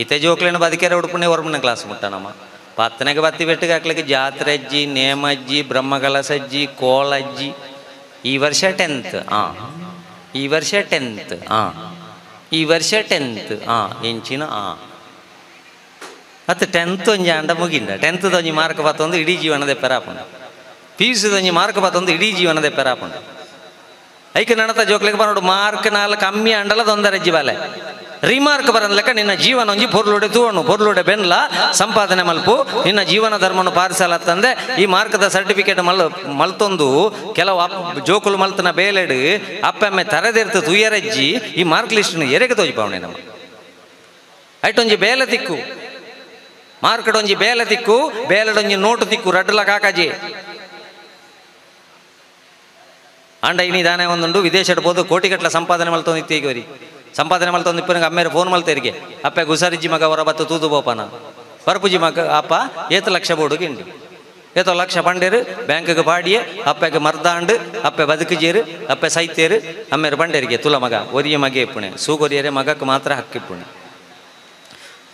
ಇತ್ತೆ ಜೋಕ್ಲೇನ ಬದುಕೇರೆ ಉಡುಪುಣೆ ಹೊರಮನೆ ಕ್ಲಾಸ್ ಮುಟ್ಟನಮ್ಮ ಪತ್ತನೆಗೆ ಬತ್ತಿ ಬೆಟ್ಟಿಗೆ ಹಾಕ್ಲಿಕ್ಕೆ ಜಾತ್ರೆ ಅಜ್ಜಿ ನೇಮಜ್ಜಿ ಬ್ರಹ್ಮಕಲಸಜ್ಜಿ ಕೋಳಜ್ಜಿ ಈ ವರ್ಷ 10th ಈ ವರ್ಷ 10th ಈ ವರ್ಷ 10th ಎಂಚಿನ ಮತ್ತು 10th ಒಂಜಿ ಅಂಡ ಮುಗಿಂಡ 10th ಒಂಜಿ ಮಾರ್ಕ್ ಬತ್ತೊಂದು ಇಡೀ ಜೀವನದ ಪೆರಾಪುಂಡು PUC ಒಂಜಿ ಮಾರ್ಕ್ ಬತ್ತೊಂದು ಇಡೀ ಜೀವನದ ಪೆರಾಪುಂಡು ಐಕೆ ನಡತ ಜೋಕ್ಲಿಗೆ ಬರೋಡು ಮಾರ್ಕ್ 4 ಕಮ್ಮಿ ಅಂಡಲ ತೊಂದರೆಜ್ಜಿ ಬಾಲೆ ರಿಮಾರ್ಕ್ ಬರೋದ್ ಲೆಕ್ಕ ನಿನ್ನ ಜೀವನ ಒಂಜಿ ಪೊರ್ಲುಡೆ ತೂವಣ್ಣು ಪೊರ್ಲುಡೆ ಬೆನ್ಲ ಸಂಪಾದನೆ ಮಲ್ಪು ನಿನ್ನ ಜೀವನ ಧರ್ಮವನ್ನು ಪಾರಿಸಲತ್ತಂದೆ ಈ ಮಾರ್ಕದ ಸರ್ಟಿಫಿಕೇಟ್ ಮಲ್ತೊಂದು ಕೆಲವು ಜೋಕುಲು ಮಲ್ತನ ಬೇಲೆಡು ಅಪ್ಪಮ್ಮೆ ತರದಿರ್ತು ತುಯ್ಯರಜ್ಜಿ ಈ ಮಾರ್ಕ್ ಲಿಸ್ಟ್ನ ಎರೆಗೆ ತೋಜಿಪಾವಣೆ ನಮ್ಮ ಐಟೊಂಜಿ ಬೇಲೆ ತಿಕ್ಕು ಮಾರ್ಕಡೊಂಜಿ ಬೇಲೆ ತಿಕ್ಕು ಬೇಲೆಡೊಂಜಿ ನೋಟು ತಿಕ್ಕು ರಡ್ಲ ಕಾಕಾಜಿ ಅಂಡ ಇನಿ ದಾನೆ ಒಂದುಂಡು ವಿದೇಶಡ್ ಬೋದು ಕೋಟಿಗಟ್ಲ ಸಂಪಾದನೆ ಮಲ್ತೊಂದು ಇತ್ತೀಗವರಿ ಸಂಪಾದನೆ ಮಲ್ತೊಂದು ಇಪ್ಪನಿಗೆ ಅಮ್ಮೇರೆ ಫೋನ್ ಮಲ್ತೇರಿಗೆ ಅಪ್ಪ ಗುಸಾರಿಜ್ಜಿ ಮಗ ಹೊರ ಬತ್ತು ತೂದು ಬೋಪನ ಪರ್ಪುಜಿ ಮಗ ಅಪ್ಪ 7 ಲಕ್ಷ ಬೋಡು ಗಿಂಡಿ 7 ಲಕ್ಷ ಪಂಡೇರು ಬ್ಯಾಂಕ್ಗೆ ಪಾಡಿಯೇ ಅಪ್ಪಗೆ ಮರ್ದಾಂಡು ಅಪ್ಪೆ ಬದುಕುಜೇರು ಅಪ್ಪೆ ಸೈತೇರು ಅಮ್ಮೇರು ಪಂಡೇರಿಗೆ ತುಲ ಮಗ ಒರಿಯ ಮಗೆ ಇಪ್ಪುಣೆ ಸೂಗೊರಿಯರೆ ಮಗಕ್ಕೆ ಮಾತ್ರ ಹಕ್ಕಿಪ್ಪುಣೆ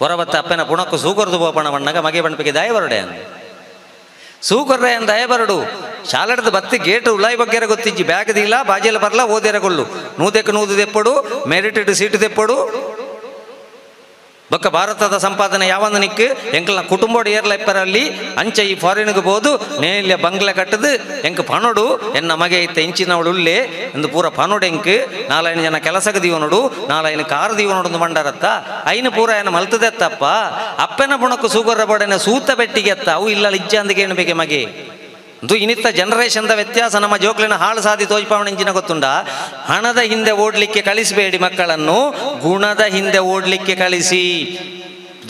ಹೊರಬತ್ತ ಅಪ್ಪನ ಪುಣಕ್ಕು ಸೂಗೊರ್ದು ಬೋಪಣ ಬಣ್ಣಗ ಮಗೆ ಬಣ್ಪಿಗೆ ದಾಯ ಬರಡೆ ಅಂದ ಸೂಕೊರ್ರೆ ಅಂದ ದಯ ಬರಡು ಶಾಲೆಡ್ದು ಬತ್ತಿ ಗೇಟ್ ಉಳ್ಳಾಯಿ ಬಗ್ಗೆರೆ ಗೊತ್ತಿಜ್ಜಿ ಬ್ಯಾಗ್ದಿಲ್ಲ ಬಾಜಿಯಲ್ಲಿ ಬರಲ ಓದೇರಗೊಳ್ಳು ನೂದೆಕ್ಕೆ ನೂದು ತೆಪ್ಪಡು ಮೆರಿಟೆಡ್ ಸೀಟು ತೆಪ್ಪಡು ಬೊಕ್ಕ ಭಾರತದ ಸಂಪಾದನೆ ಯಾವಂದು ನಿಕ್ಕು ಎಂಕಲ್ನ ಕುಟುಂಬೋಡು ಏರ್ಲ ಇಪ್ಪರಲ್ಲಿ ಅಂಚೆ ಈ ಫಾರಿನ್ಗೆ ಬೋದು ನೇಲ್ಯ ಬಂಗ್ಲೆ ಕಟ್ಟದು ಎಂಕ್ ಪನೋಡು ಎನ್ನ ಮಗೆ ಇತ್ತ ಇಂಚಿನವಳು ಉಳ್ಳೆ ಎಂದು ಪೂರ ಪನೋಡು ಎಂಕ್ 4 ಜನ ಕೆಲಸಕ್ಕೆ ದೀವನೋಡು 4 ಕಾರು ದೀವನೋಡು ಮಂಡಾರತ್ತ ಐನು ಪೂರ ಏನು ಮಲ್ತದೆತ್ತಪ್ಪ ಅಪ್ಪನ ಬುಣಕ್ಕು ಸೂಗರ ಬೋಡನೆ ಸೂತ ಬೆಟ್ಟಿಗೆ ಎತ್ತ ಅವು ಇಲ್ಲ ಇಜ್ಜ ಅಂದಿಗೆ ಏನು ಬೇಕೆ ಮಗೆ ಇದು ಇನ್ನಿತ್ತ ಜನರೇಷನ್ದ ವ್ಯತ್ಯಾಸ ನಮ್ಮ ಜೋಕ್ಲಿನ ಹಾಳು ಸಾದಿ ತೋಜ್ಪಾವಣ ಇಂಚಿನ ಗೊತ್ತುಂಡ ಹಣದ ಹಿಂದೆ ಓಡ್ಲಿಕ್ಕೆ ಕಳಿಸಬೇಡಿ ಮಕ್ಕಳನ್ನು ಗುಣದ ಹಿಂದೆ ಓಡ್ಲಿಕ್ಕೆ ಕಳಿಸಿ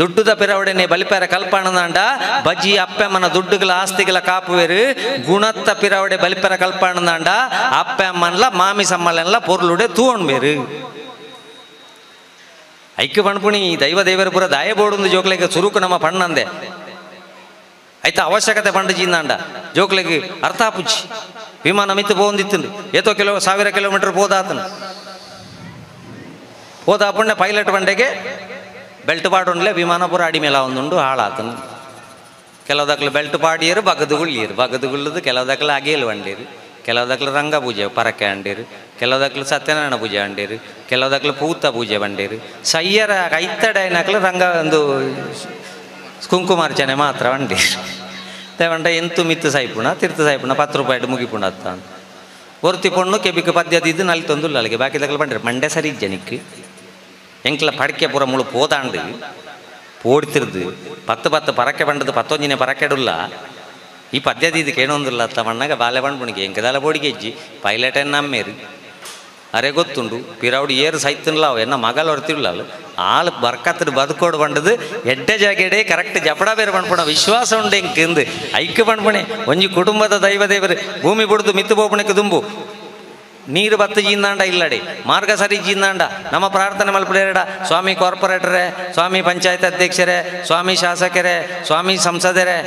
ದುಡ್ಡುದ ಪಿರವಡೆನೆ ಬಲಿಪೇರ ಕಲ್ಪಾಣದಾಂಡ ಬಜ್ಜಿ ಅಪ್ಪಮ್ಮನ ದುಡ್ಡುಗಳ ಆಸ್ತಿಗಳ ಕಾಪುವೇರು ಗುಣತ್ತ ಪಿರವಡೆ ಬಲಿಪೇರ ಕಲ್ಪಾಣದಾಂಡ ಅಪ್ಪಮ್ಮನ್ಲ ಮಾಮಿ ಸಮ್ಮಳೆಲ್ಲ ಪೊರ್ಲುಡೆ ತೂವಣ್ಬೇರು ಐಕ್ಯ ಪಣ್ಪುಣಿ ದೈವ ದೇವರ ಪುರ ದಾಯ ಬೋಡು ಜೋಕ್ಲಿಗೆ ಸುರುಕು ನಮ್ಮ ಪಣ್ಣಂದೆ ಆಯ್ತಾ ಅವಶ್ಯಕತೆ ಪಂಡ ಜೀಂದಾಂಡ ಜೋಕ್ಲಿಗೆ ಅರ್ಥ ಪುಚ್ಚಿ ವಿಮಾನ ಮಿತ್ತು ಬೋಂದಿತ್ತು ಏತೋ 1000 ಕಿಲೋಮೀಟರ್ ಹೋದಾತನು ಹೋದ ಪುಣ್ಯ ಪೈಲಟ್ ಬಂಡೆಗೆ ಬೆಲ್ಟ್ ಪಾಡುಂಡ್ಲೆ ವಿಮಾನ ಪೂರ ಅಡಿ ಮೇಲೆ ಒಂದುಂಡು ಹಾಳಾತನು ಕೆಲವುದಕ್ಲು ಬೆಲ್ಟ್ ಪಾಡಿಯರು ಬಗದುಗುಳ್ಳದು ಕೆಲವುದಕ್ಲು ಅಗೇಲು ಅಂಡೇರು ಕೆಲವುದಕ್ಲು ರಂಗ ಪೂಜೆ ಪರಕೆ ಅಂಡೇರು ಕೆಲವುದಕ್ಲು ಸತ್ಯನಾರಾಯಣ ಪೂಜೆ ಅಂಡೇರು ಕೆಲವುದಕ್ಲು ಪೂತ ಪೂಜೆ ಬಂಡೇರು ಸಯ್ಯರ ಕೈತಡೈನಕ್ಲು ರಂಗ ಒಂದು ಕುಂಕುಮಾರ್ಚನೆ ಮಾತ್ರ ಅಂಡಿ ತೇವಂಡ ಎಂತು ಮಿತ್ತು ಸಾಯ್ಪುಣ ತೀರ್ಥ ಸಾಯ್ಪುಣ 10 ರೂಪಾಯಿ ಮುಗಿಪುಣ ಅತ್ತ ಒರ್ತಿ ಪೊಣ್ಣು ಕೆಬಿಕ್ಕೆ ಪದ್ಯದ ಇದು ನಲ್ಲಿ ತೊಂದುಲ್ಲ ಅಲ್ಲಿಗೆ ಬಾಕಿ ತಗಲು ಬಂಡ್ರೆ ಮಂಡೆ ಸರಿ ಜನಿಕ್ಕೆ ಎಂಕ್ಲ ಪಡಕೆ ಪೂರ ಮುಳು ಪೋದಾಂಡು ಪೋಡ್ತಿರ್ದು 10 ಪರಕೆ ಬಂಡದು 11ನೇ ಪರಕೆಡುಲ್ಲ ಈ ಪದ್ಯದ ಇದಕ್ಕೆ ಏನೊಂದಿಲ್ಲ ಅತ್ತ ಮಣ್ಣಾಗ ಬಾಲೆ ಬಂಡ್ಬುಣಿಗೆ ಎಂಕದಲ್ಲ ಬೋಡಿಗೆ ಇಜ್ಜಿ ಪೈಲಟ್ ನಮ್ಮೇರಿ ಅರೆ ಗೊತ್ತುಂಡು ಪಿರೌಡು ಏರು ಸೈತನ್ಲ ಅವು ಎನ್ನ ಮಗಲ್ ಹೊರ್ತಿರ್ಲ ಆಳು ಬರ್ಕತ್ರ ಬದುಕೋಡು ಬಂಡದು ಎಡ್ಡೆ ಜಾಗೆಡೆ ಕರೆಕ್ಟ್ ಜಪಡ ಬೇರೆ ಬಂಡ್ಪುಣ ವಿಶ್ವಾಸ ಉಂಡು ಎಂಕಿಂದು ಐಕ್ಯ ಬಂಡ್ಪುಣೆ ಒಂಜಿ ಕುಟುಂಬದ ದೈವ ದೇವರು ಭೂಮಿ ಬಿಡ್ದು ಮಿತ್ತು ಬೋಪಣಕ್ಕೆ ದುಂಬು ನೀರು ಬತ್ತು ಜೀಂದಾಂಡ ಇಲ್ಲಡೆ ಮಾರ್ಗ ಸರಿ ಜೀಂದಾಂಡ ನಮ್ಮ ಪ್ರಾರ್ಥನೆ ಮಲ್ಪಡೇರಡ ಸ್ವಾಮಿ ಕಾರ್ಪೊರೇಟರೇ ಸ್ವಾಮಿ ಪಂಚಾಯತ್ ಅಧ್ಯಕ್ಷರೇ ಸ್ವಾಮಿ ಶಾಸಕರೇ ಸ್ವಾಮಿ ಸಂಸದರೇ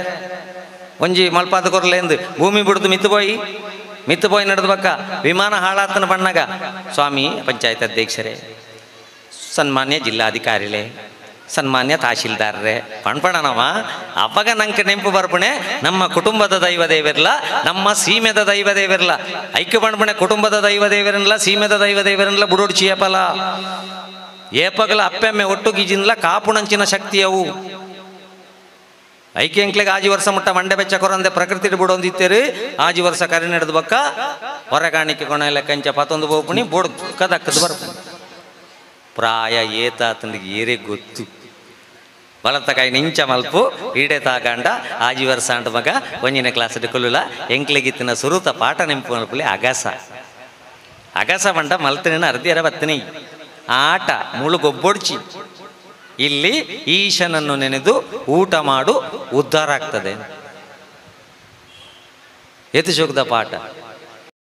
ಒಂಜಿ ಮಲ್ಪಾದ ಕೊರ್ಲೆಂದು ಭೂಮಿ ಬಿಡ್ದು ಮಿತ್ತು ಪೋಯಿ ನಡೆದ ಬಕ್ಕ ವಿಮಾನ ಹಾಳಾತನ ಬಣ್ಣಗ ಸ್ವಾಮಿ ಪಂಚಾಯತ್ ಅಧ್ಯಕ್ಷರೇ ಸನ್ಮಾನ್ಯ ಜಿಲ್ಲಾಧಿಕಾರಿಗಳೇ ಸನ್ಮಾನ್ಯ ತಹಶೀಲ್ದಾರರೇ ಪಣ್ಪಣನವ ಅವಾಗ ನಂಗೆ ನೆಂಪು ಬರ್ಪಣೆ ನಮ್ಮ ಕುಟುಂಬದ ದೈವ ದೇವರಿಲ್ಲ ನಮ್ಮ ಸೀಮೆದ ದೈವ ದೇವರಿಲ್ಲ ಐಕ್ಯ ಪಣ್ಪಣೆ ಕುಟುಂಬದ ದೈವ ದೇವರನ್ಲ ಸೀಮೆದ ದೈವ ದೇವರನ್ಲ ಬುಡೋಡು ಚೀಯಪಲ ಏಪಗಲ ಅಪ್ಪೆಮ್ಮೆ ಒಟ್ಟು ಗೀಜಿನ್ಲ ಕಾಪುಣಂಚಿನ ಶಕ್ತಿಯವು ಐಕ್ಯ ಎಂಕ್ಲೆಗೆ ಆಜಿ ವರ್ಷ ಮುಟ್ಟ ಮಂಡೆ ಬೆಚ್ಚ ಕೊರಂದೆ ಪ್ರಕೃತಿ ಬಿಡೊಂದಿತ್ತೇರಿ ಆಜಿ ವರ್ಷ ಕರೆ ನಡೆದ ಬಕ್ಕ ಹೊರಗಾಣಿಕೆ ಕೊನೆಲ್ಲ ಕಂಚ 11 ಬೋಪುಣಿ ಬೋಡ್ ಕದಕ್ಕದು ಬರ್ಪ ಪ್ರಾಯ ಏತಾತನಿಗೆ ಏರೇ ಗೊತ್ತು ಬಲತಕಾಯಿ ನಿಂಚ ಮಲ್ಪು ಈಡೆ ತಾಗಂಡ ಆಜಿ ವರ್ಷ ಅಂಟ ಮಗ 1ನೇ ಕ್ಲಾಸ್ ಕೊಲ್ಲುಲ ಎಂಕ್ಲೆಗಿತ್ತಿನ ಸುರುತ ಪಾಠ ನೆಂಪು ಮಲ್ಪುಲೆ ಅಗಸ ಬಂಡ ಮಲ್ತನ ಅರ್ಧಿಯರ ಬತ್ತನಿ ಆಟ ಮುಳು ಗೊಬ್ಬೊಡ್ಚಿ ಇಲ್ಲಿ ಈಶನನ್ನು ನೆನೆದು ಊಟ ಮಾಡು ಉದ್ಧಾರ ಆಗ್ತದೆ ಎತ್ತು ಶೋಕದ ಪಾಠ